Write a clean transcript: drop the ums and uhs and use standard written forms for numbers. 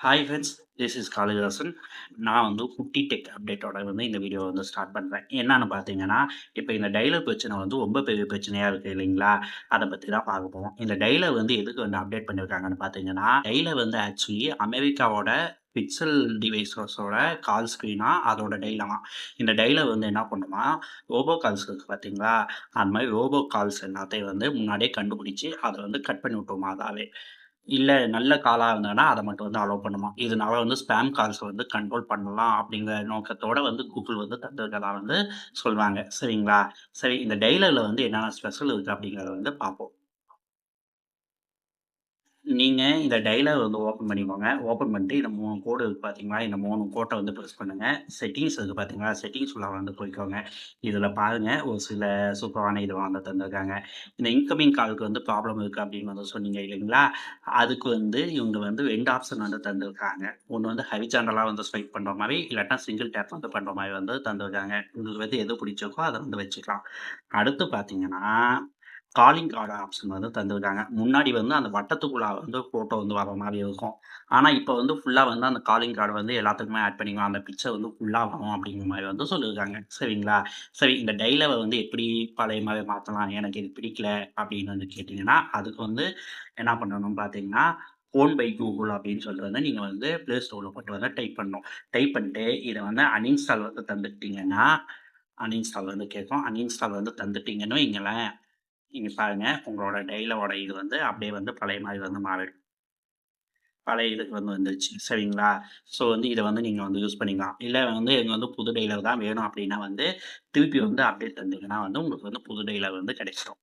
Hi friends, this is Kalidasan. நான் வந்து குட்டி டெக் அப்டேட்டோட இந்த வீடியோ ஸ்டார்ட் பண்ணுறேன். என்னன்னு பார்த்தீங்கன்னா, இப்போ இந்த டயலர் பிரச்சனை ரொம்ப பெரிய பிரச்சனையா இருக்கு இல்லைங்களா? அத பத்தி தான் பார்க்க போறோம். இந்த டயலர் எதுக்கு அப்டேட் பண்ணியிருக்காங்கன்னு பார்த்தீங்கன்னா, டயலர் ஆக்சுவலி அமெரிக்காவோட பிக்சல் டிவைஸஸோட கால் ஸ்க்ரீனா அதோட டயலராம். இந்த டயலர் என்ன பண்ணுமா, ரோபோ கால்ஸ் இருக்கு பார்த்தீங்களா? அந்த மாரி ரோபோ கால்ஸ் எல்லாத்தையும் முன்னாடியே கண்டுபிடிச்சு, அத கட் பண்ணி விட்டுருமா அதாவே. இல்ல நல்ல காலா இருந்ததுன்னா, அத மட்டும் அலோவ் பண்ணுமா. இதனால ஸ்பாம் கால்ஸ கண்ட்ரோல் பண்ணலாம் அப்படிங்கிற நோக்கத்தோட Google தந்திருக்கிறதா சொல்றாங்க. சரிங்களா? சரி இந்த டயலர்ல என்னென்ன ஸ்பெஷல் இருக்கு அப்படிங்கிறத பார்ப்போம். நீங்க இந்த டயலாக் ஓப்பன் பண்ணிக்கோங்க. ஓப்பன் பண்ணிட்டு இந்த 3 கோடு இருக்கு பார்த்தீங்களா? இந்த 3 கோட்ட பிரஸ் பண்ணுங்க. செட்டிங்ஸ் இருக்கு பார்த்தீங்களா? செட்டிங்ஸ் உள்ள போய்க்கோங்க. இதில பாருங்க ஒரு சில சூப்பரான இது தந்திருக்காங்க. இந்த இன்கமிங் காலுக்கு ப்ராப்ளம் இருக்கு அப்படின்னு சொன்னீங்க இல்லைங்களா? அதுக்கு இவங்க 2 ஆப்ஷன் தந்திருக்காங்க. ஒண்ணு ஹரிசாண்டலா ஸ்வைப் பண்ற மாரி, இல்லாட்டா சிங்கிள் டேப் பண்ற மாரி தந்திருக்காங்க. உங்களுக்கு எது பிடிச்சிருக்கோ அத வச்சுக்கலாம். அடுத்து பார்த்தீங்கன்னா காலிங் கார்டு ஆப்ஷன் தந்திருக்காங்க. முன்னாடி அந்த வட்டத்துக்குள்ள ஃபோட்டோ வர மாரி இருக்கும். ஆனா, இப்ப ஃபுல்லா அந்த காலிங் கார்டு எல்லாத்துக்குமே ஆட் பண்ணிக்கலாம். அந்த பிக்சர் ஃபுல்லா வரும் அப்படிங்கிற மாரி சொல்லியிருக்காங்க. சரிங்களா? சரி இந்த டயலாக எப்படி பழைய மாரி மாத்தலாம்? எனக்கு இது பிடிக்கல அப்படின்னு கேட்டீங்கன்னா, அதுக்கு என்ன பண்ணணும்னு பார்த்தீங்கன்னா, ஃபோன் பை கூகுள் அப்படின்னு சொல்லிட்டு நீங்க Play Storeல போட்டு டைப் பண்ணணும். டைப் பண்ணிட்டு இத அன்இன்ஸ்டால் தந்துட்டீங்கன்னா, அன்இன்ஸ்டால் கேட்கும். அன்இன்ஸ்டால் தந்துட்டீங்கன்னு வைங்களேன், நீங்க பாருங்க, உங்களோட டயலோட இது அப்படியே பழைய மாரி மாறிடும். பழைய இதுக்கு வந்துருச்சு. சரிங்களா? ஸோ இத நீங்க யூஸ் பண்ணிக்கலாம். இல்ல எனக்கு புது டயலாக் தான் வேணும் அப்படின்னா திருப்பி அப்டேட் தந்தீங்கன்னா உங்களுக்கு புது டயலாக் கிடைச்சிரும்.